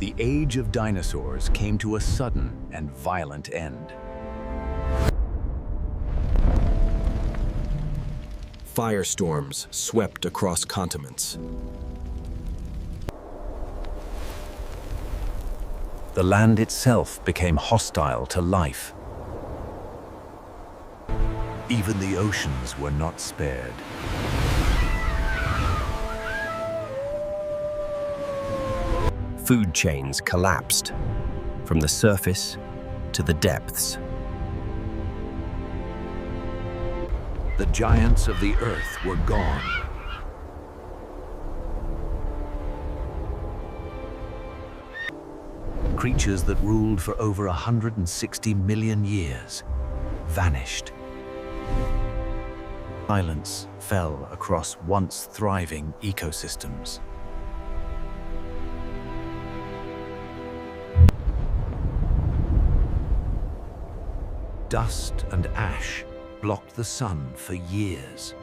The age of dinosaurs came to a sudden and violent end. Firestorms swept across continents. The land itself became hostile to life. Even the oceans were not spared. Food chains collapsed, from the surface to the depths. The giants of the earth were gone. Creatures that ruled for over 160 million years vanished. Silence fell across once thriving ecosystems. Dust and ash blocked the sun for years.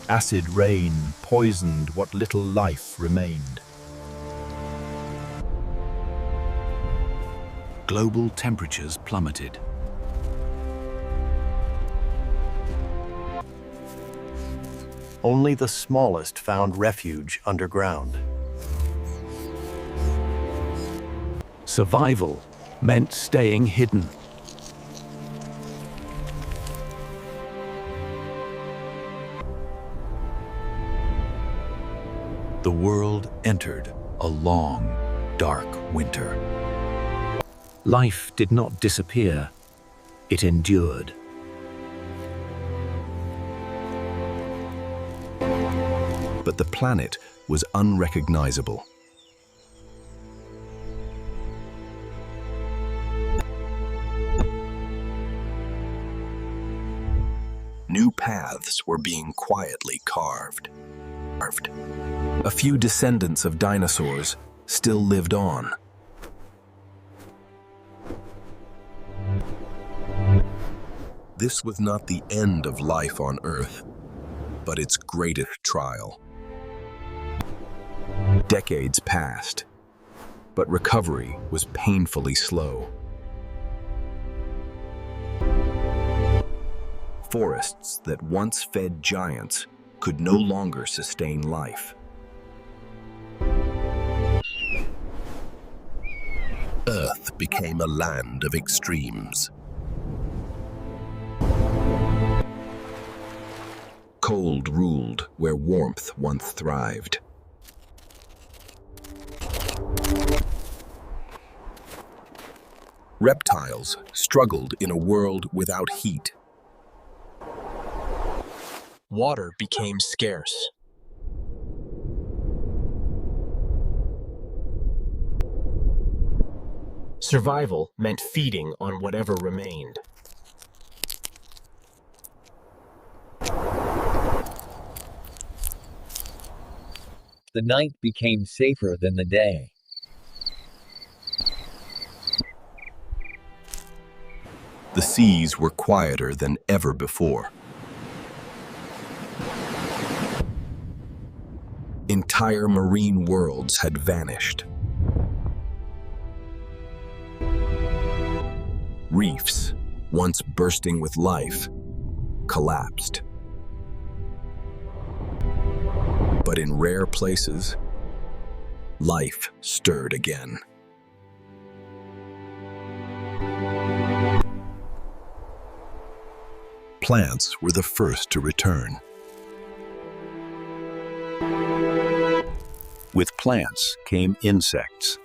Acid rain poisoned what little life remained. Global temperatures plummeted. Only the smallest found refuge underground. Survival meant staying hidden. The world entered a long, dark winter. Life did not disappear, it endured. But the planet was unrecognizable. New paths were being quietly carved. A few descendants of dinosaurs still lived on. This was not the end of life on Earth, but its greatest trial. Decades passed, but recovery was painfully slow. Forests that once fed giants could no longer sustain life. Earth became a land of extremes. Cold ruled where warmth once thrived. Reptiles struggled in a world without heat. Water became scarce. Survival meant feeding on whatever remained. The night became safer than the day. The seas were quieter than ever before. Entire marine worlds had vanished. Reefs, once bursting with life, collapsed. But in rare places, life stirred again. Plants were the first to return. With plants came insects.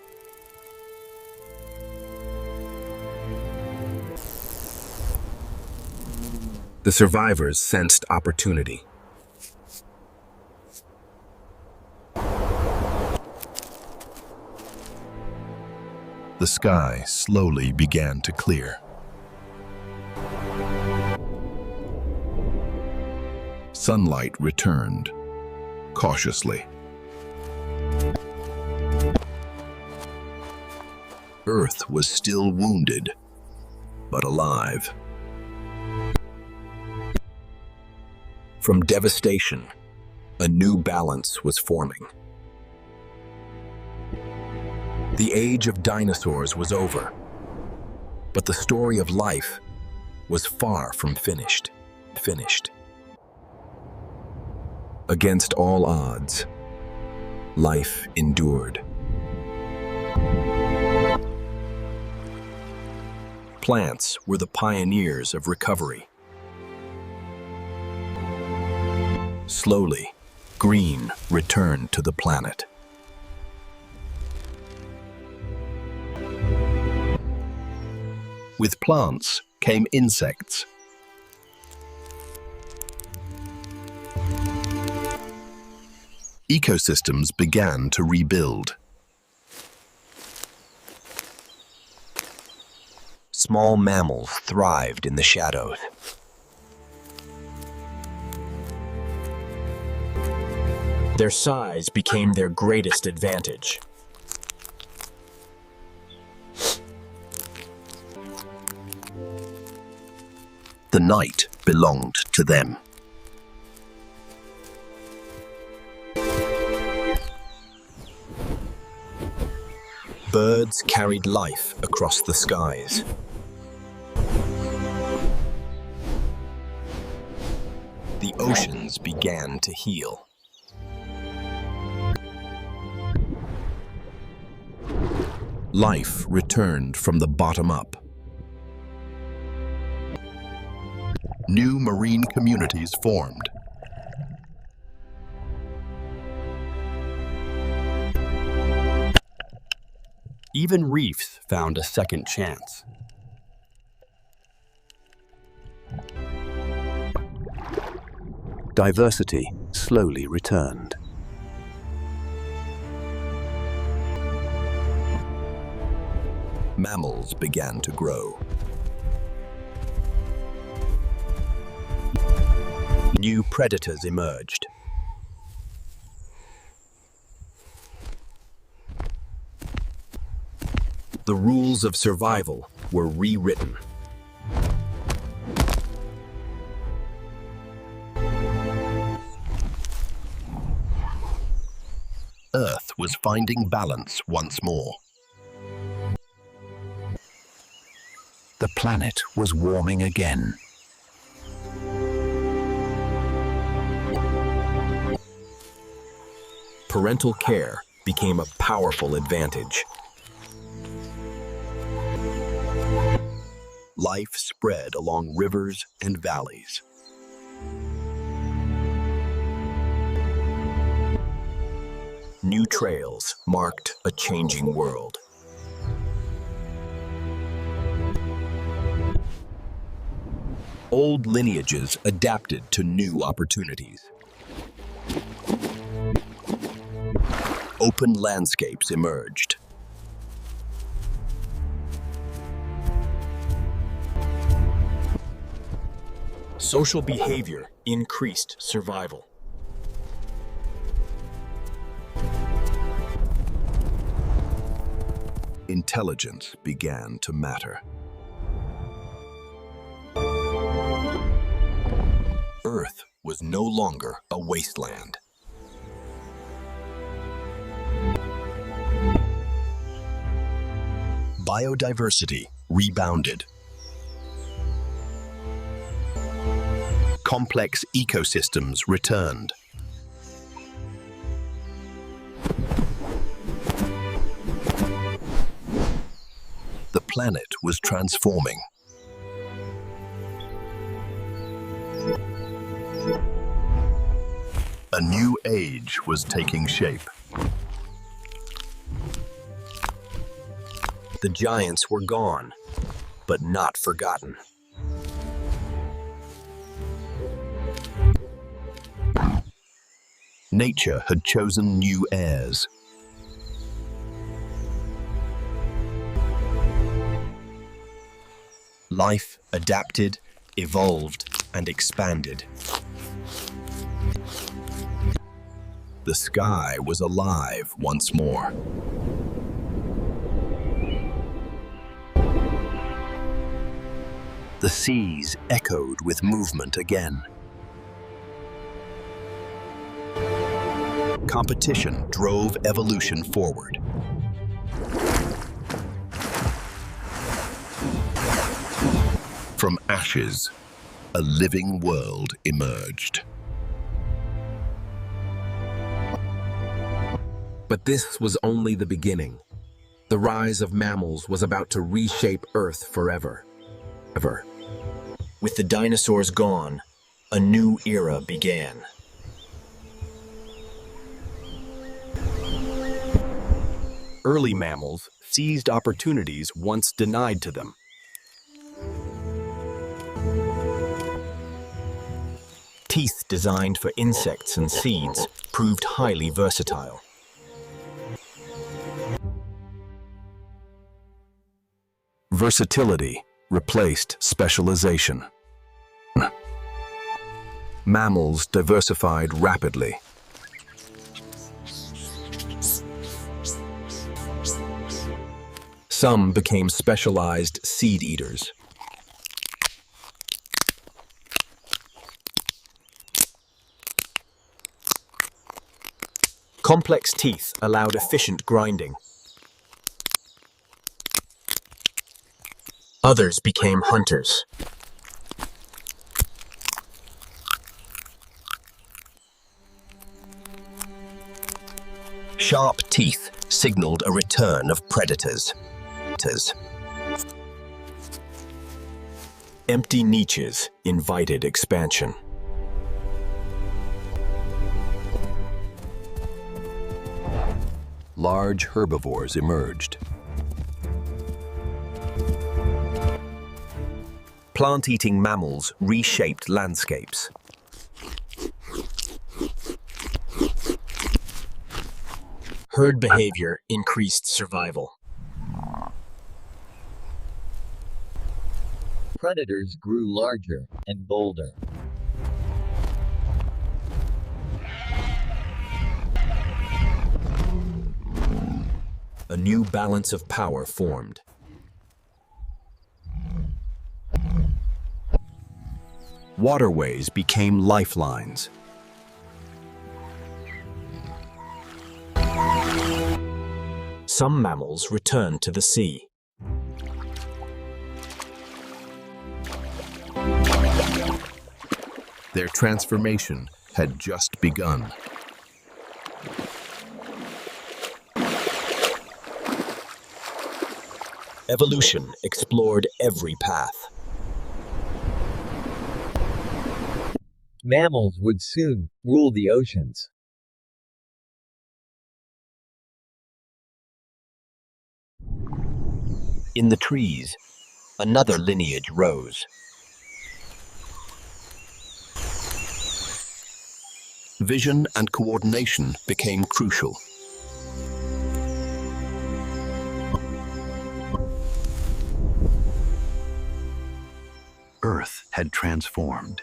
The survivors sensed opportunity. The sky slowly began to clear. Sunlight returned, cautiously. Earth was still wounded, but alive. From devastation, a new balance was forming. The age of dinosaurs was over, but the story of life was far from finished. Against all odds, life endured. Plants were the pioneers of recovery. Slowly, green returned to the planet. With plants came insects. Ecosystems began to rebuild. Small mammals thrived in the shadows. Their size became their greatest advantage. The night belonged to them. Birds carried life across the skies. The oceans began to heal. Life returned from the bottom up. New marine communities formed. Even reefs found a second chance. Diversity slowly returned. Mammals began to grow. New predators emerged. The rules of survival were rewritten. Earth was finding balance once more. The planet was warming again. Parental care became a powerful advantage. Life spread along rivers and valleys. New trails marked a changing world. Old lineages adapted to new opportunities. Open landscapes emerged. Social behavior increased survival. Intelligence began to matter. Earth was no longer a wasteland. Biodiversity rebounded. Complex ecosystems returned. The planet was transforming. A new age was taking shape. The giants were gone, but not forgotten. Nature had chosen new heirs. Life adapted, evolved, and expanded. The sky was alive once more. The seas echoed with movement again. Competition drove evolution forward. From ashes, a living world emerged. But this was only the beginning. The rise of mammals was about to reshape Earth forever. With the dinosaurs gone, a new era began. Early mammals seized opportunities once denied to them. Teeth designed for insects and seeds proved highly versatile. Versatility replaced specialization. Mammals diversified rapidly. Some became specialized seed eaters. Complex teeth allowed efficient grinding. Others became hunters. Sharp teeth signaled a return of predators. Empty niches invited expansion. Large herbivores emerged. Plant-eating mammals reshaped landscapes. Herd behavior increased survival. Predators grew larger and bolder. A new balance of power formed. Waterways became lifelines. Some mammals returned to the sea. Their transformation had just begun. Evolution explored every path. Mammals would soon rule the oceans. In the trees, another lineage rose. Vision and coordination became crucial. Earth had transformed.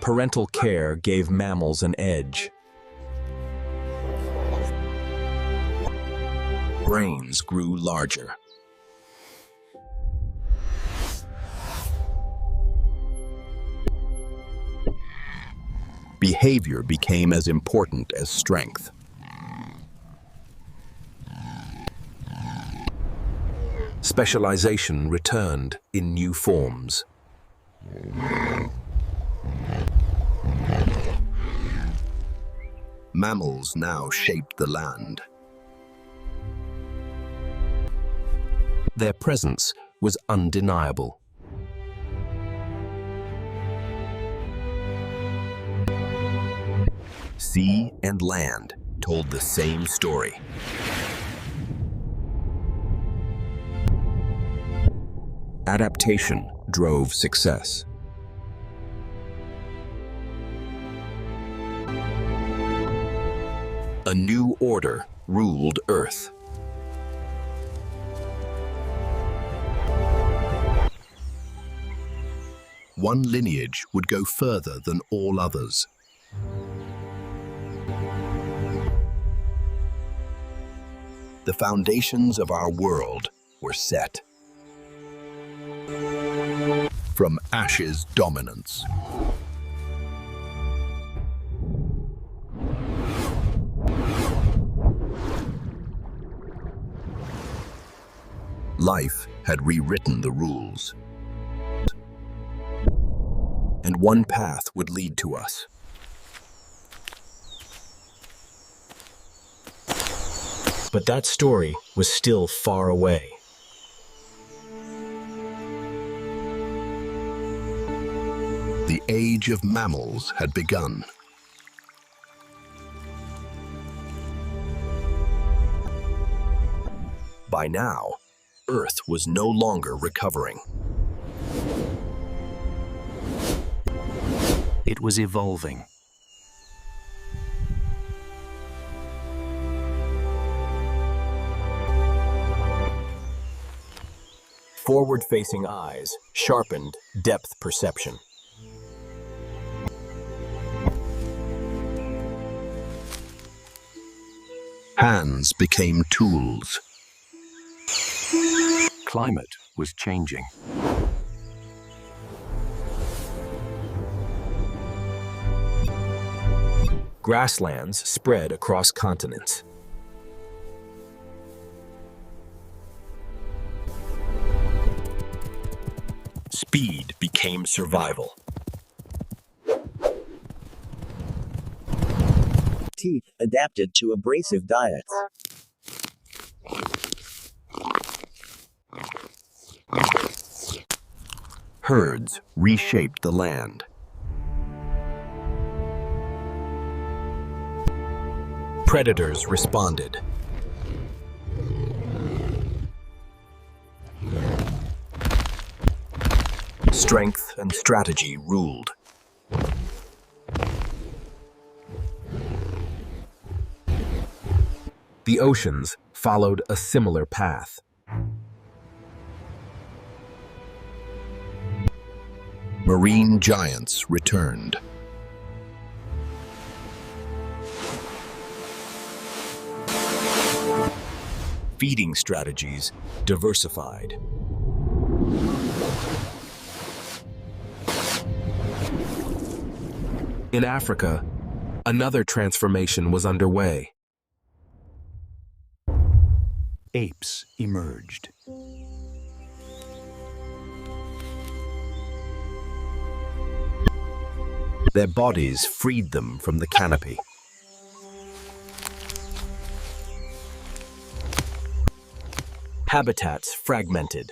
Parental care gave mammals an edge. Brains grew larger. Behavior became as important as strength. Specialization returned in new forms. Mammals now shaped the land. Their presence was undeniable. Sea and land told the same story. Adaptation drove success. A new order ruled Earth. One lineage would go further than all others. The foundations of our world were set. From ashes dominance. Life had rewritten the rules. And one path would lead to us. But that story was still far away. The age of mammals had begun. By now, Earth was no longer recovering. It was evolving. Forward-facing eyes sharpened depth perception. Hands became tools. Climate was changing. Grasslands spread across continents. Speed became survival. Teeth adapted to abrasive diets. Herds reshaped the land. Predators responded. Strength and strategy ruled. The oceans followed a similar path. Marine giants returned. Feeding strategies diversified. In Africa, another transformation was underway. Apes emerged. Their bodies freed them from the canopy. Habitats fragmented.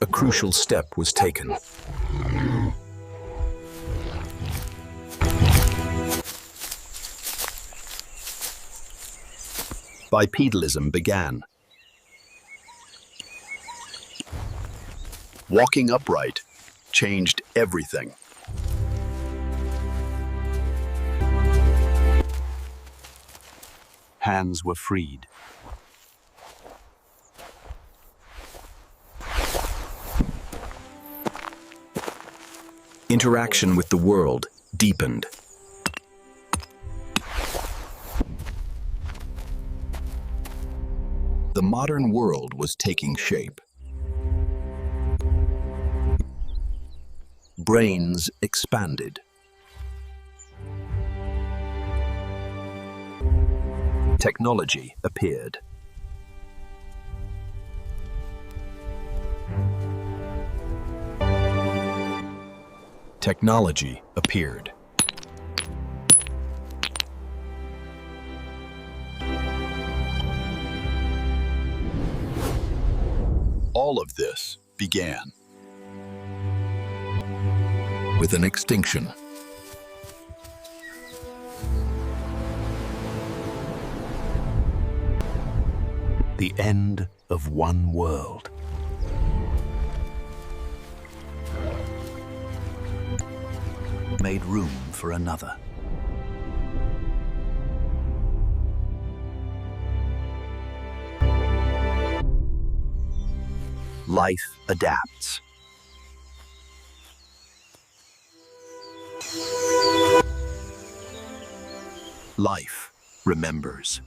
A crucial step was taken. Bipedalism began. Walking upright changed everything. Hands were freed. Interaction with the world deepened. The modern world was taking shape. Brains expanded. Technology appeared. Technology appeared. All of this began with an extinction. The end of one world. Made room for another. Life adapts. Life remembers.